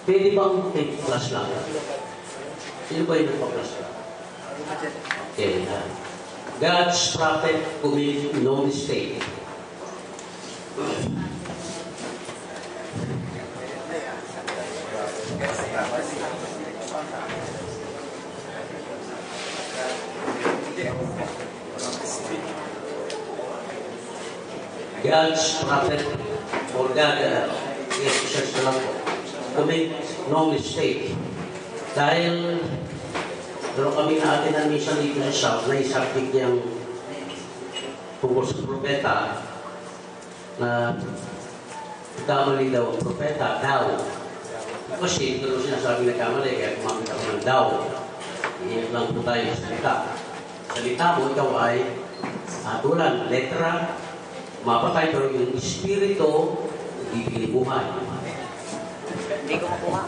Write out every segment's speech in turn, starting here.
Pwede bang plus lang? Sino ba yung nagpa-plus lang? Okay. God's prophet commit no mistake. God's prophet or God, yes, search na lang po, commit no mistake. Dahil pero kami na atin na minsan dito sa South na isapig niyang tungkol sa propeta na kamali daw ang propeta, daw. Kasi ito nung sinasabi na kamali, kaya kumamit ako ng daw. Iingat lang po tayo sa salita. Salita mo, ikaw ay atulan, letra, mapatay, pero yung espiritu, ibigay buhay. Hindi ko makuha.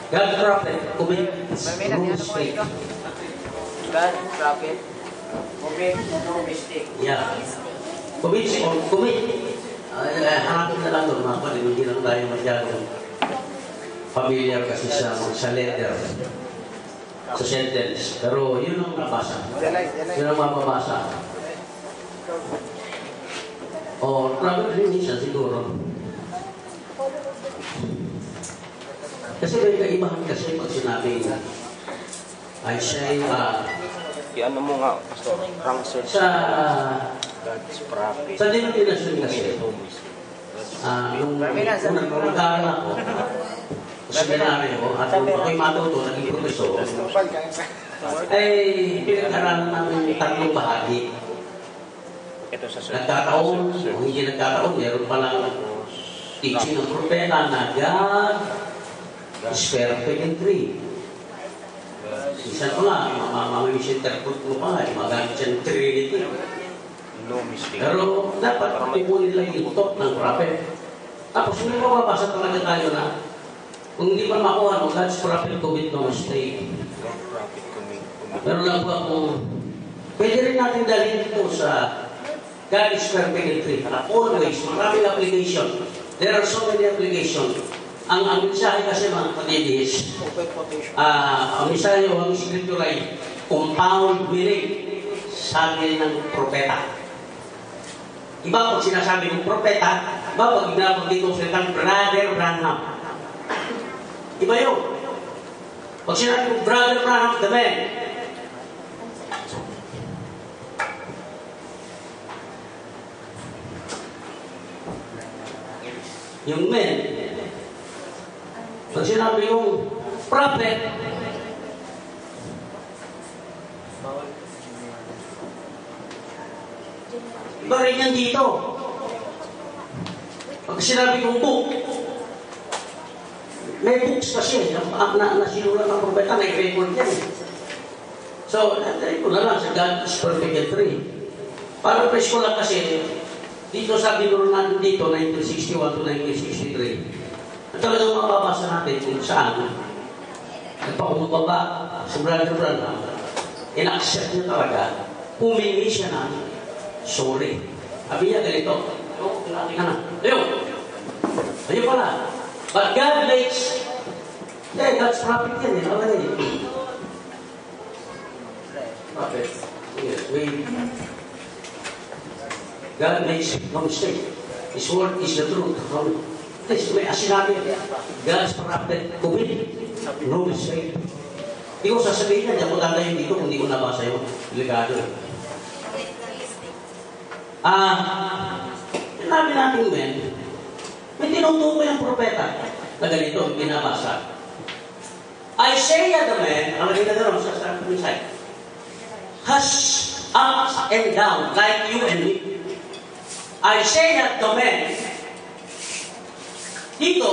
God prophet, commit no mistake. God prophet, commit no mistake. Yeah. Commit. Hanapin na lang doon, mga kapatid, hindi lang tayo masyadong familiar kasi sa letter, sa sentence. Pero yun ang nabasa. Yun ang mababasa. O, probably minsan siguro. Kasi may kaibahan kasi pag sinabi Isaiah, ano mo nga, Pastor, wrong search sa God's prophet. sa denomination kasi, nung nag-aaral ako, sa seminaryo, at nung ako'y matuto, naging profesor, ay pinag-aralan namin tatlong bahagi. Ito sa search. Nagkataon, kung hindi nagkataon, meron palang teaching ng propeta na God is perfect and free. Minsan ko nga, mamisinterpret mo pa nga, magamit siya ng Trinity. No mistake. Pero dapat patupunin lang yung thought ng prophet. Tapos hindi mababasa talaga tayo na kung hindi pa makuha mo, God's prophet commit no mistake. God prophet commit. Pero lang po akong, pwede rin natin dalhin dito sa God is perfect and free. Always, maraming application. There are so many applications. Ang mensahe kasi mga kapatid, ang mensahe o ang scripture ay compound meaning, sabi ng propeta. Iba pag sinasabi ng propeta, iba pag ginapag dito sa Brother Branham. Iba yun. Pag sinabi ng Brother Branham, the man. Yung men. Pag sinabi yung prophet, iba rin yan dito. Pag sinabi kong book, may books kasi na sinulat ng propeta, may record yan. So, ito na lang sa God is perfect and free. Parang presko lang kasi, dito sa binuro natin dito, 1961 to 1963, at talagang mababasa natin kung saan nagpakumbaba sa Brother Branham, in-accept niya talaga, humingi siya na sorry. Sabi niya ganito, pinati ka na. Ayun pala. But God makes, God's prophet yan, okay. Prophet. Yes, God makes no mistake. His word is the truth. Please, may sinabi, God's prophet commit no mistake. Hindi ko sasabihin na, hindi ako tatayin dito kung hindi ko nabasa yun. Delikado. Sinabi natin, men, may tinutukoy ang propeta na ganito ang binabasa. Isaiah the man, ang naging nagkaroon sa sarap ng side, has ups and down like you and me. Isaiah the man, dito,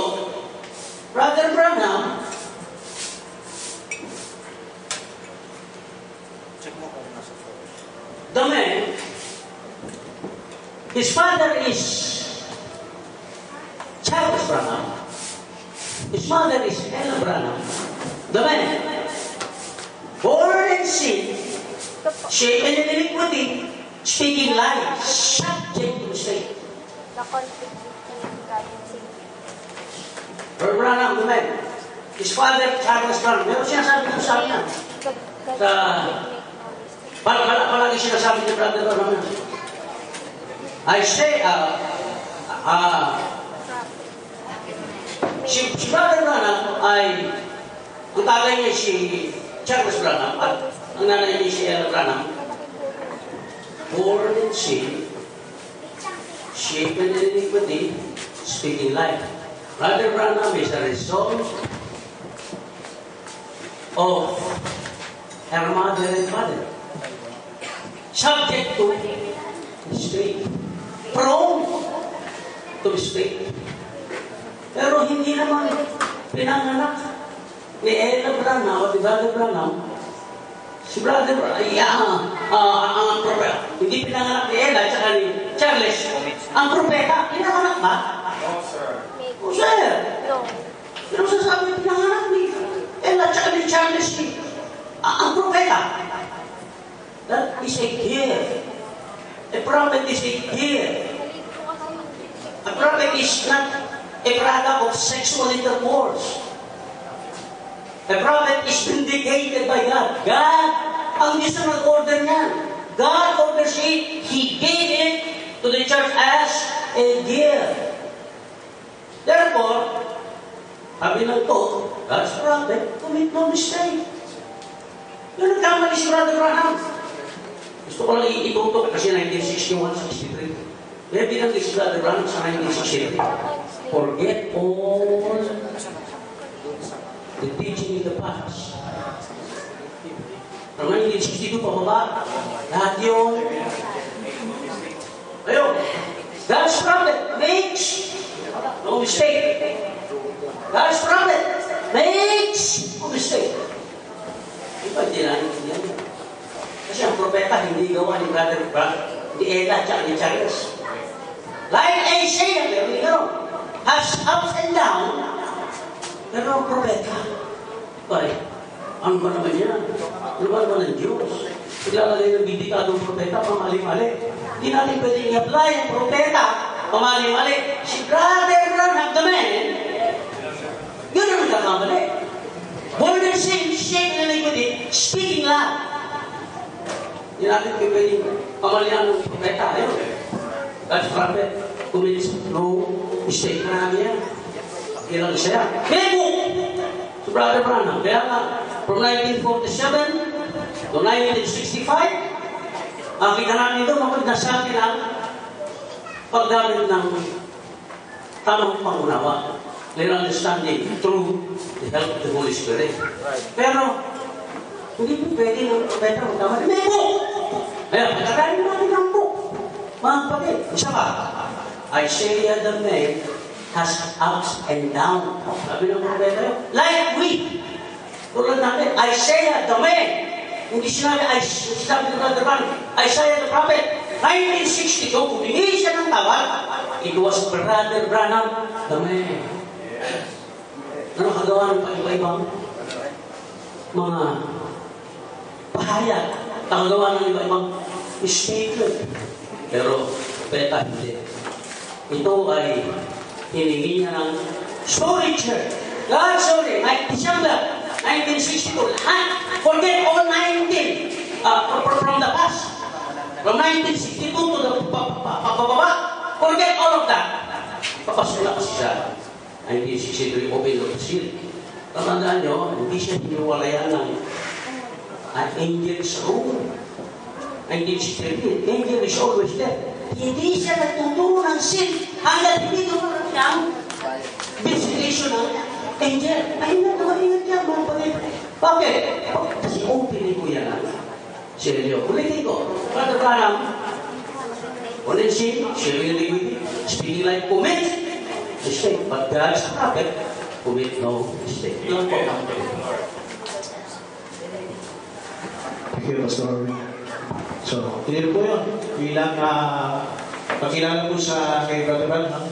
Brother Branham, the man, his father is Charles Branham, his mother is Ella Branham, the man, born in sin, shapen in iniquity, speaking lies, subject to mistake. Branham, the man, his father, Charles Brown, meron sinasabi ko sa akin. Sa, palagi sinasabi ni Brother Branham. I say, si Brother Branham ay, ang tatay niya si Charles Branham at ang nanay niya si Ella Branham, born in sin, shapen in iniquity, speaking life. Brother Branham is a result of her mother and father, subject to mistake, prone to mistake. Pero hindi naman pinanganak ni Ella Branham o ni Brother Branham. Si Brother Branham, ang propeta, hindi pinanganak ni Ella at ni Charles. Ang propeta, pinanganak ba? No, sir. O sir, No. pero sasabi pinanganak ni Ella at ni Charles ang propeta. That is a gift. A prophet is a gift. A prophet is not a product of sexual intercourse. A prophet is vindicated by God. God, ang Diyos ang nag-order niyan. God orders it. He gave it to the church as a gift. Therefore, sabi ng to, God's prophet, commit no mistake. Yun ang kamali si Brother Branham. Gusto ko lang itutok kasi 1961-63. Kaya binanggit si Brother Branham sa 1963. Forget all the teaching in the past. From 1962 pababa, lahat yun. Ayun, God's prophet makes no mistake. God's prophet makes no mistake. Iba din naintindihan niya. Kasi ang propeta hindi gawa ni Brother ni Ella at ni Charles. Like Isaiah, meron din gano'n. Has ups and down, pero ang propeta, pare, ano ba naman yan? Ano ba naman ang Diyos? Paglalagay ng bibikadong propeta, pamali-mali. Hindi natin pwedeng i-apply ang propeta, pamali-mali. Si Brother Branham, the man, yun ang nagkakamali. Born in sin, shaken in iniquity, speaking life. Hindi natin pwedeng pamalihan ng propeta. Ayun. God's prophet commits no mistake na namin yan. Ilang siya. May book! So Brother Branham, kaya nga, from 1947 to 1965, kita namin ito, nasabi lang paggamit ng tamang pangunawa, clear understanding through the help of the Holy Spirit. Pero, hindi po pwede ng propeta magkamali. May book! Kaya, pagkakaroon natin ng book. Mga kapatid, isa pa, Isaiah the man has ups and downs. Sabi ng propeta yun, like we. Tulad natin, Isaiah the man. Hindi sinabi ng Brother Branham, Isaiah the prophet, 1962, humingi siya ng tawad. It was Brother Branham the man. Ano kagawa ng iba-ibang mga pahayag, kagawa ng iba-ibang statement. Pero, peta hindi. Ito ay hiningi niya ng storage. God, sorry, December 1962. Forget all 19 from the past. From 1962 to the pababa. Forget all of that. Papasok na kasi siya. 1963, open of the seal. Tatandaan nyo, hindi siya hiniwalayan ng angel's room. 1963, angel is always there. Hindi siya nagtuturo ng sin hanggang hindi naman siyang visitation ng angel. Ay, nagkawalingan niya, mga pagay. Bakit? Kasi opening ko yan. Seryo. Ulitin ko. Brother Branham, on in sin, sharing iniquity, speaking like commit mistake. But God's prophet, commit no mistake. Lang po. Thank you, Pastor. So, clear po yun. Bilang pagkilala po sa kay Brother Branham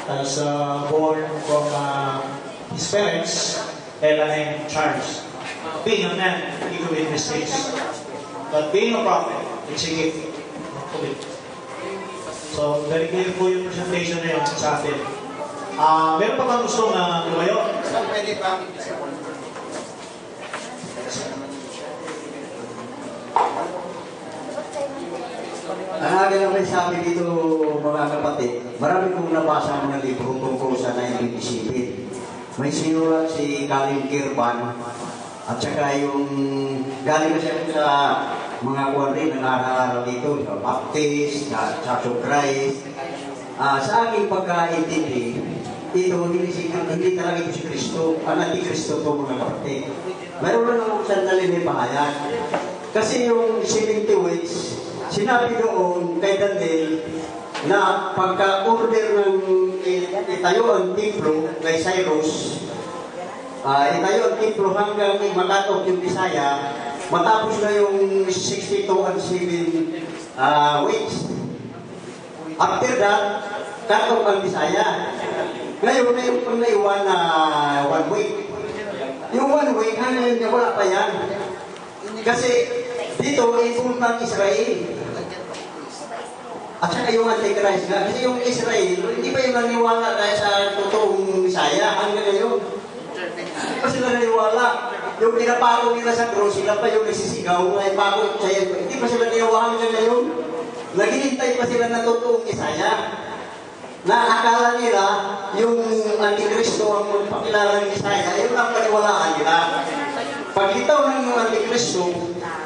as born from his parents, Ella and Charles. Being a man, he commit mistakes. But being a prophet, it's a gift. So, very clear po yung presentation na yun sa atin. Meron pa bang gusto na lumayo? pwede pa. Ang akin ang may sabi dito, mga kapatid, marami kong nabasa ng libro tungkol sa 1970. May sinulat si Colin Kirban at saka yung galing na siya sa mga kuwan rin na araw-araw dito, sa Baptist, sa Church of Christ. Sa aking pagkaintindi, ito hindi talaga ito si Kristo, ang Antikristo ito mga kapatid. Mayroon lang akong sandali may pahayag. Kasi yung 70 weeks, sinabi doon kay Daniel na pagka-order ng itayo ang templo kay Cyrus, itayo ang templo hanggang makatop yung Bisaya, matapos na yung 62 and 7 weeks. After that, katop ang Bisaya. Ngayon, may pang naiwan na 1 week. Yung 1 week, wala pa yan. Kasi dito, involved ng Israel. At saka yung Antichrist nga. Kasi yung Israel, hindi pa yung naniwala dahil sa totoong Bisaya hanggang ngayon. Hindi pa sila naniwala. Yung pinapako nila sa cross, sila pa yung nagsisigaw, ay pako sa'yo. Hindi pa sila naniwala hanggang ngayon. Naghihintay pa sila ng totoong Bisaya. Na akala nila yung Antikristo ang magpakilala ng Bisaya, yun ang paniwalaan nila. Paglitaw ng yung Antikristo,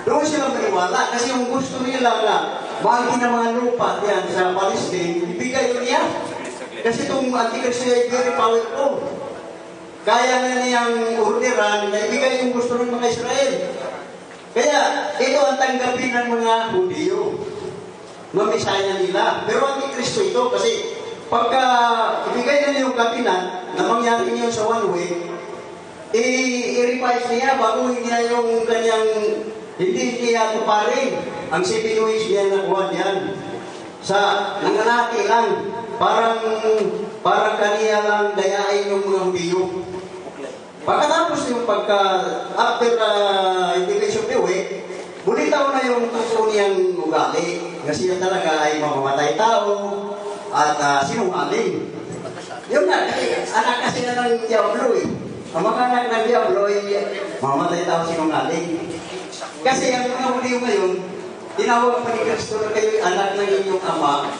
doon sila maniwala kasi yung gusto nila na bahagi ng mga lupa diyan sa Palestine, ibigay yun niya. Kasi itong Antikristo ay very powerful. Kaya na niyang orderan na ibigay yung gusto ng mga Israel. Kaya ito ang tanggapin ng mga Hudiyo. Mamisaya nila. Pero Antikristo ito kasi pagka ibigay na niya yung kapinan na mangyari niyo sa 1 week, i-revise niya, baguhin niya yung kanyang hindi niya tuparin. Ang 7 weeks niya nakuha niyan. Sa nanganati lang, parang kaniya lang dayain yung mga Hudiyo. Pagkatapos yung after indication of the week, bulitaw na yung totoo niyang ugali. Kasi yan talaga ay mamamatay tao at sinungaling. Yun na, anak kasi na ng Diablo eh. Ang mga anak ng Diablo ay mamamatay tao sinungaling. Kasi ang mga Hudiyo ngayon, tinawag pa ni Kristo na kayo anak ng inyong ama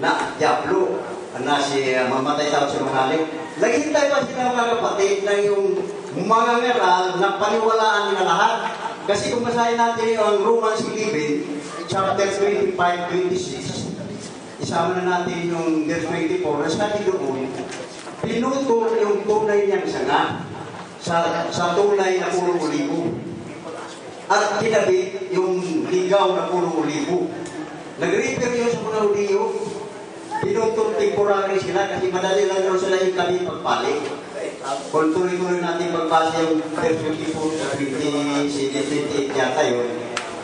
na Diablo, na si mamatay tao sinungaling. Naghintay pa sila mga kapatid na yung mga ngaral na paniwalaan nila lahat. Kasi kung masahin natin yung Romans 11, chapter 25-26, isama na natin yung verse 24, nasabi doon, pinutol yung tunay niyang sanga sa tunay na puro ulibo. At kinabit yung ligaw na puro ulibo. Nag-refer yun sa mga Hudiyo. Pinutol temporary sila kasi madali lang daw sila yung kami pagpalik. Kung tuloy-tuloy natin magbasa yung verse 24 sa 28 yata yun.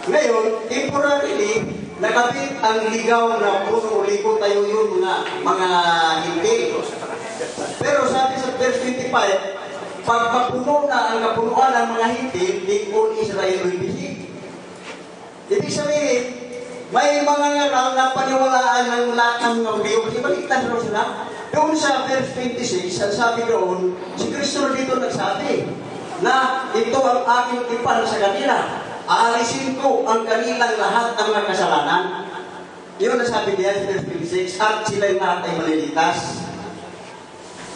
Ngayon, temporarily, nakabit ang ligaw na puro ulibo tayo yun mga hindi. Pero sabi sa verse 25, pag mapuno na ang kapunuan ng mga hitil, di all Israel will be saved. Ibig sabihin, may mga ngaral na paniwalaan ng lahat ng mga Hudiyo kasi baligtad rin sila. Doon sa verse 26, ang sabi doon, si Kristo dito nagsabi na ito ang aking ipan sa kanila. Aalisin ko ang kanilang lahat ng mga kasalanan. Yun ang sabi niya sa verse 26, at sila'y lahat ay maliligtas.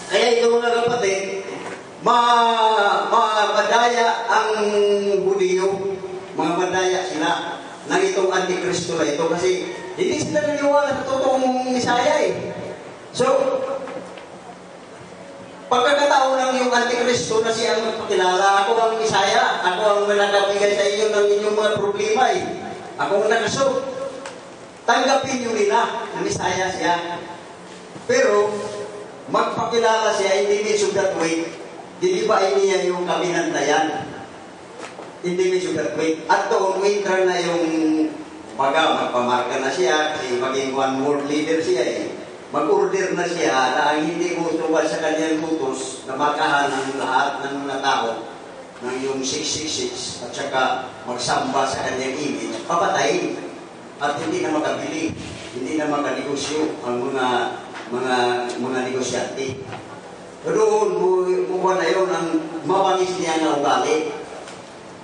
Kaya ito mga kapatid, madaya ang Hudiyo, mga madaya sila ng itong Antikristo na ito kasi hindi sila naniwala sa totoong Misaya eh. So, pagkakataon ng yung Antikristo na siya ang magpakilala, ako ang Misaya, ako ang nakabigay sa inyo ng inyong mga problema eh. Ako ang nakaso. Tanggapin nyo nila na Misaya siya. Pero, magpakilala siya, hindi means of that way, dilibain niya yung kaminantayan. Hindi means of that way. At doon, winter na yung magpamarka na siya, kasi maging one world leader siya eh. Mag-order na siya na ang hindi gusto ba sa kanyang tutos na makahan ng lahat ng mga tao ng yung 666 at saka magsamba sa kanyang image, papatayin. At hindi na makabili, hindi na makanegosyo ang mga negosyante. Doon, kuha na yun, ang mabangis niya na ugali.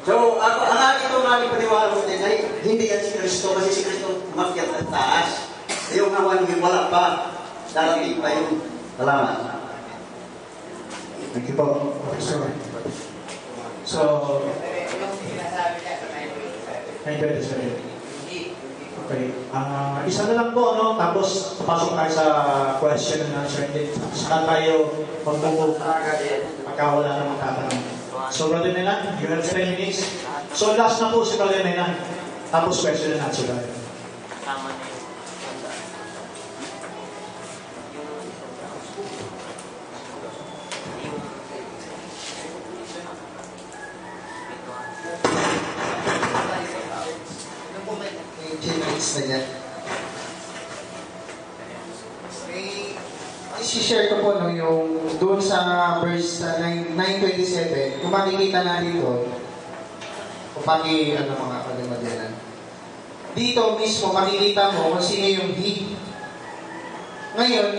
So, ako, ang akin ito nga paniwala ko din ay hindi yan si Kristo kasi si Kristo makyat at taas. Yung awan, wala pa. Darating pa yun. Salamat. Thank you po, Pastor. So, Yung sinasabi niya sa 927. okay. Isa na lang po, ano? Tapos, papasok tayo sa question and answer. And then, saka tayo magmumove pagka wala namang tatanong. So, Brother Nelan, you have 10 minutes. So, last na po si Brother Nelan. Tapos, question and answer tayo. Tama na yun. May minutes na yan. May isi-share ko po no, yung doon sa verse 9:27, kung makikita natin doon, kung mga kalimadanan. Dito mismo, makikita mo kung sino yung he. Ngayon,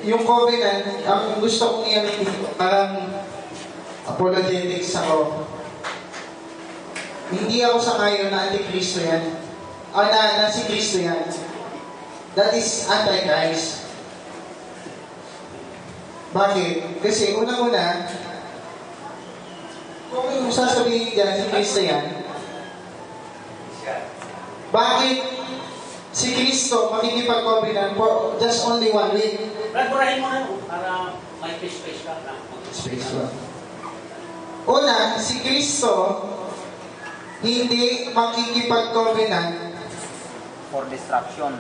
yung covenant, ang gusto kong iyan, parang apologetics ako. Hindi ako sa ngayon na anti-Kristo yan. Na si Kristo yan. That is anti-Christ. Bakit? Kasi unang-una, kung sasabihin dyan, si Kristo yan, bakit si Kristo makikipag-covenant for just only 1 week? Brad, burahin mo na para may space ka lang. Space ba? Una, si Kristo hindi makikipag-covenant For destruction.